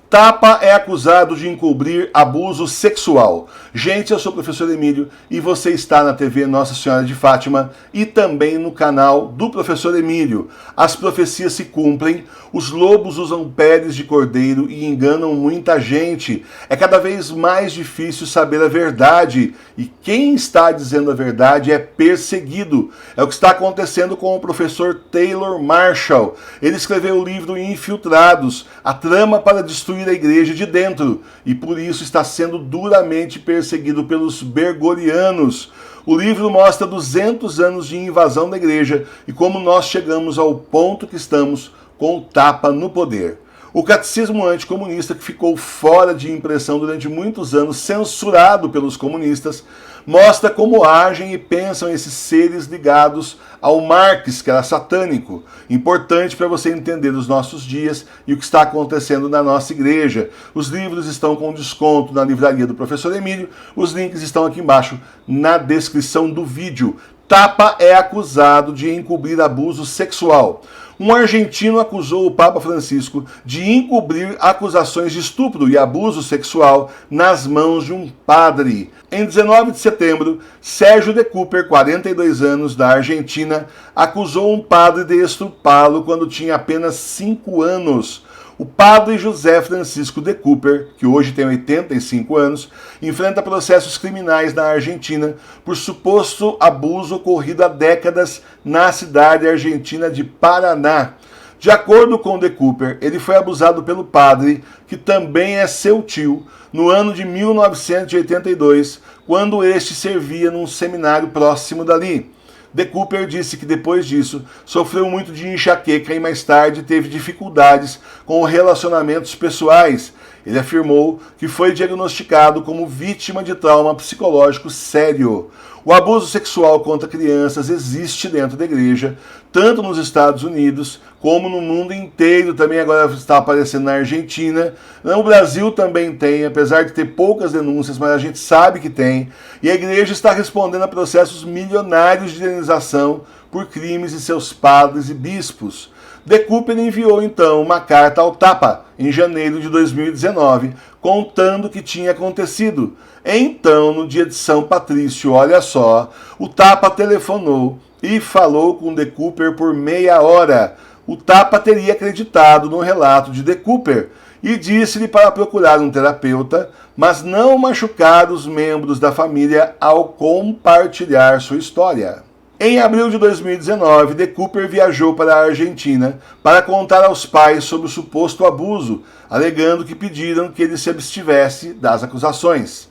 Tapa é acusado de encobrir abuso sexual. Gente, eu sou o professor Emílio e você está na TV Nossa Senhora de Fátima e também no canal do professor Emílio. As profecias se cumprem, os lobos usam peles de cordeiro e enganam muita gente. É cada vez mais difícil saber a verdade e quem está dizendo a verdade é perseguido. É o que está acontecendo com o professor Taylor Marshall. Ele escreveu o livro Infiltrados, a trama para destruir a igreja de dentro, e por isso está sendo duramente perseguido pelos bergolianos. O livro mostra 200 anos de invasão da igreja e como nós chegamos ao ponto que estamos com o Tapa no poder. O catecismo anticomunista, que ficou fora de impressão durante muitos anos, censurado pelos comunistas, mostra como agem e pensam esses seres ligados ao Marx, que era satânico. Importante para você entender os nossos dias e o que está acontecendo na nossa igreja. Os livros estão com desconto na livraria do professor Emílio. Os links estão aqui embaixo na descrição do vídeo. Tapa é acusado de encobrir abuso sexual. Um argentino acusou o Papa Francisco de encobrir acusações de estupro e abuso sexual nas mãos de um padre. Em 19 de setembro, Sérgio de Cooper, 42 anos, da Argentina, acusou um padre de estrupá-lo quando tinha apenas 5 anos. O padre José Francisco de Cooper, que hoje tem 85 anos, enfrenta processos criminais na Argentina por suposto abuso ocorrido há décadas na cidade argentina de Paraná. De acordo com de Cooper, ele foi abusado pelo padre, que também é seu tio, no ano de 1982, quando este servia num seminário próximo dali. De Cooper disse que depois disso sofreu muito de enxaqueca e mais tarde teve dificuldades com relacionamentos pessoais. Ele afirmou que foi diagnosticado como vítima de trauma psicológico sério. O abuso sexual contra crianças existe dentro da igreja, tanto nos Estados Unidos como no mundo inteiro. Também agora está aparecendo na Argentina. No Brasil também tem, apesar de ter poucas denúncias, mas a gente sabe que tem. E a igreja está respondendo a processos milionários de indenização por crimes de seus padres e bispos. De Cooper enviou então uma carta ao Tapa em janeiro de 2019, contando o que tinha acontecido. Então, no dia de São Patrício, olha só, o Tapa telefonou e falou com De Cooper por meia hora. O Tapa teria acreditado no relato de De Cooper e disse-lhe para procurar um terapeuta, mas não machucar os membros da família ao compartilhar sua história. Em abril de 2019, De Cooper viajou para a Argentina para contar aos pais sobre o suposto abuso, alegando que pediram que ele se abstivesse das acusações.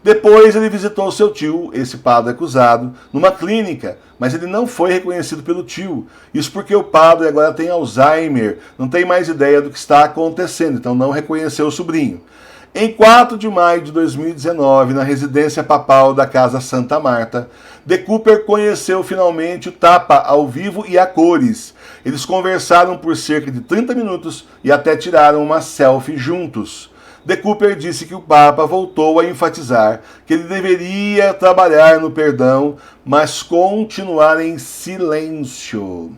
Depois ele visitou seu tio, esse padre acusado, numa clínica, mas ele não foi reconhecido pelo tio. Isso porque o padre agora tem Alzheimer, não tem mais ideia do que está acontecendo, então não reconheceu o sobrinho. Em 4 de maio de 2019, na residência papal da Casa Santa Marta, De Cooper conheceu finalmente o Tapa ao vivo e a cores. Eles conversaram por cerca de 30 minutos e até tiraram uma selfie juntos. De Cooper disse que o Papa voltou a enfatizar que ele deveria trabalhar no perdão, mas continuar em silêncio.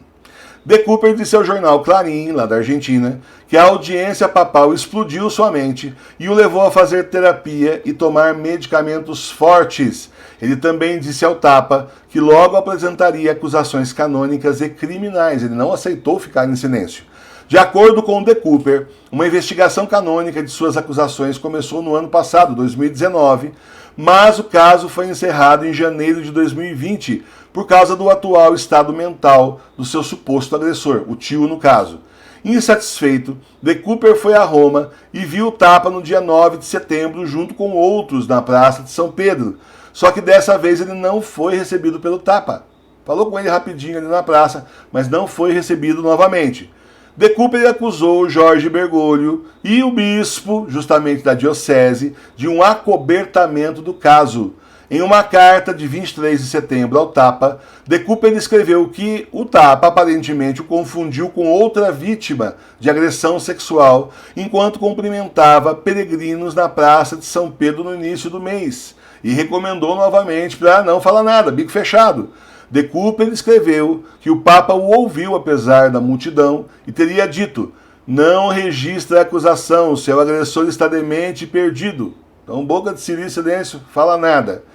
De Cooper disse ao jornal Clarín, lá da Argentina, que a audiência papal explodiu sua mente e o levou a fazer terapia e tomar medicamentos fortes. Ele também disse ao Tapa que logo apresentaria acusações canônicas e criminais. Ele não aceitou ficar em silêncio. De acordo com De Cooper, uma investigação canônica de suas acusações começou no ano passado, 2019, mas o caso foi encerrado em janeiro de 2020 por causa do atual estado mental do seu suposto agressor, o tio no caso. Insatisfeito, De Cooper foi a Roma e viu o Tapa no dia 9 de setembro junto com outros na Praça de São Pedro. Só que dessa vez ele não foi recebido pelo Tapa. Falou com ele rapidinho ali na praça, mas não foi recebido novamente. De Cooper acusou Jorge Bergoglio e o bispo, justamente da diocese, de um acobertamento do caso. Em uma carta de 23 de setembro ao Tapa, De Cooper escreveu que o Tapa aparentemente o confundiu com outra vítima de agressão sexual enquanto cumprimentava peregrinos na Praça de São Pedro no início do mês e recomendou novamente para não falar nada, bico fechado. De Cooper escreveu que o Papa o ouviu apesar da multidão e teria dito: não registra a acusação, seu agressor está demente e perdido. Então, boca de siri, silêncio, fala nada.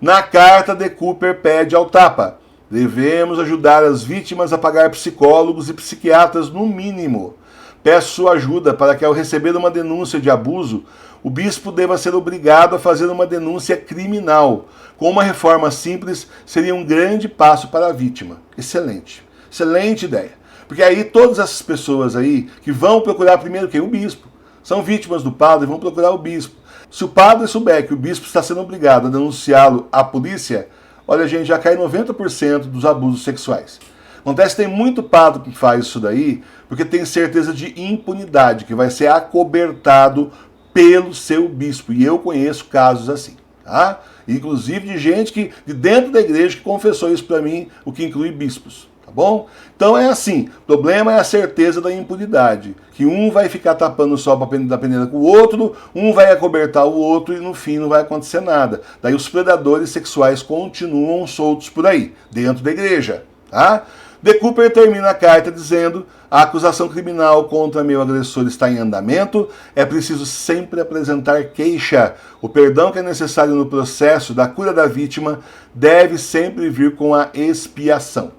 Na carta, De Cooper pede ao Tapa: devemos ajudar as vítimas a pagar psicólogos e psiquiatras no mínimo. Peço sua ajuda para que, ao receber uma denúncia de abuso, o bispo deva ser obrigado a fazer uma denúncia criminal. Com uma reforma simples, seria um grande passo para a vítima. Excelente. Excelente ideia. Porque aí todas essas pessoas aí que vão procurar primeiro quem? O bispo. São vítimas do padre e vão procurar o bispo. Se o padre souber que o bispo está sendo obrigado a denunciá-lo à polícia, olha, gente, já cai 90% dos abusos sexuais. Acontece que tem muito padre que faz isso daí porque tem certeza de impunidade, que vai ser acobertado pelo seu bispo. E eu conheço casos assim, tá? Inclusive de gente que de dentro da igreja que confessou isso para mim, o que inclui bispos. Tá bom? Então é assim, o problema é a certeza da impunidade, que um vai ficar tapando o sol da peneira com o outro, um vai acobertar o outro e no fim não vai acontecer nada. Daí os predadores sexuais continuam soltos por aí, dentro da igreja, tá? De Cooper termina a carta dizendo: a acusação criminal contra meu agressor está em andamento, é preciso sempre apresentar queixa. O perdão que é necessário no processo da cura da vítima deve sempre vir com a expiação.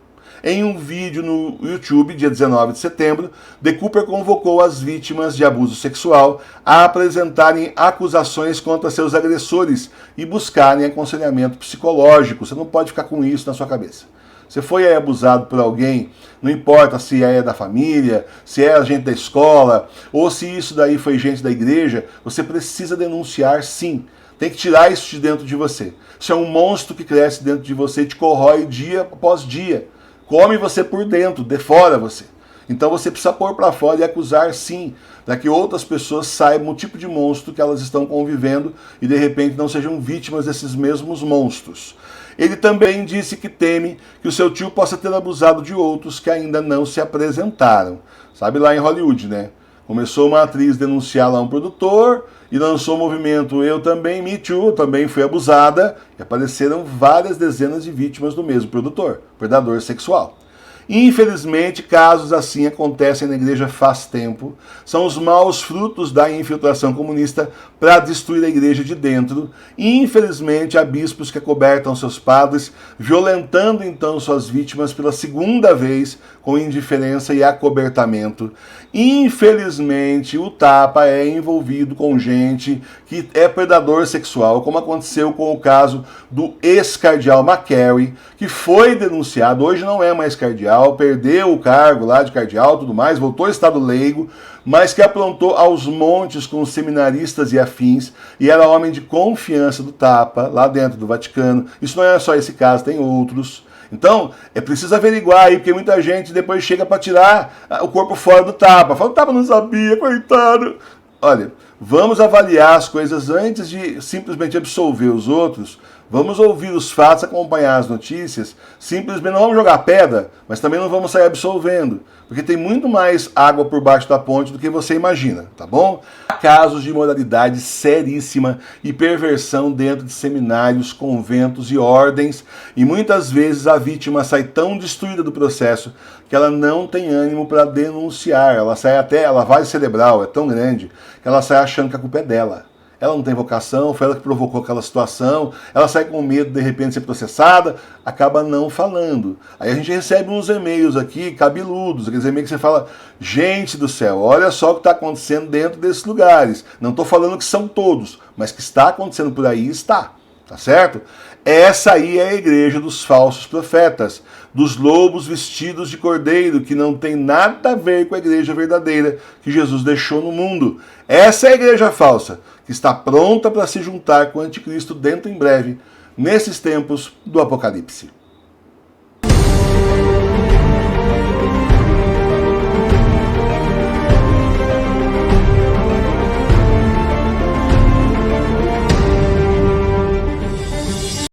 Em um vídeo no YouTube, dia 19 de setembro, De Cooper convocou as vítimas de abuso sexual a apresentarem acusações contra seus agressores e buscarem aconselhamento psicológico. Você não pode ficar com isso na sua cabeça. Você foi abusado por alguém, não importa se é da família, se é gente da escola, ou se isso daí foi gente da igreja, você precisa denunciar sim. Tem que tirar isso de dentro de você. Isso é um monstro que cresce dentro de você e te corrói dia após dia. Come você por dentro, defora você. Então você precisa pôr para fora e acusar sim, para que outras pessoas saibam o tipo de monstro que elas estão convivendo e de repente não sejam vítimas desses mesmos monstros. Ele também disse que teme que o seu tio possa ter abusado de outros que ainda não se apresentaram. Sabe lá em Hollywood, né? Começou uma atriz denunciar lá um produtor e lançou o movimento Eu Também, Me Too, também fui abusada, e apareceram várias dezenas de vítimas do mesmo produtor, predador sexual. Infelizmente, casos assim acontecem na igreja faz tempo. São os maus frutos da infiltração comunista para destruir a igreja de dentro. Infelizmente, há bispos que acobertam seus padres, violentando então suas vítimas pela segunda vez, com indiferença e acobertamento. Infelizmente, o Tapa é envolvido com gente que é predador sexual, como aconteceu com o caso do ex-cardeal McCarry, que foi denunciado, hoje não é mais cardeal, perdeu o cargo lá de cardeal e tudo mais, voltou ao estado leigo, mas que aprontou aos montes com os seminaristas e afins, e era homem de confiança do Tapa, lá dentro do Vaticano. Isso não é só esse caso, tem outros. Então, é preciso averiguar aí, porque muita gente depois chega para tirar o corpo fora do Tapa. Fala, o Tapa não sabia, coitado. Olha, vamos avaliar as coisas antes de simplesmente absolver os outros. Vamos ouvir os fatos, acompanhar as notícias. Simplesmente não vamos jogar pedra, mas também não vamos sair absolvendo. Porque tem muito mais água por baixo da ponte do que você imagina, tá bom? Há casos de imoralidade seríssima e perversão dentro de seminários, conventos e ordens. E muitas vezes a vítima sai tão destruída do processo que ela não tem ânimo para denunciar. Ela sai até, ela vai cerebral, é tão grande, que ela sai achando que a culpa é dela. Ela não tem vocação, foi ela que provocou aquela situação, ela sai com medo de repente de ser processada, acaba não falando. Aí a gente recebe uns e-mails aqui, cabeludos, aqueles e-mails que você fala, gente do céu, olha só o que está acontecendo dentro desses lugares. Não estou falando que são todos, mas que está acontecendo por aí, está. Tá certo? Essa aí é a igreja dos falsos profetas, dos lobos vestidos de cordeiro, que não tem nada a ver com a igreja verdadeira que Jesus deixou no mundo. Essa é a igreja falsa, que está pronta para se juntar com o anticristo dentro em breve, nesses tempos do Apocalipse.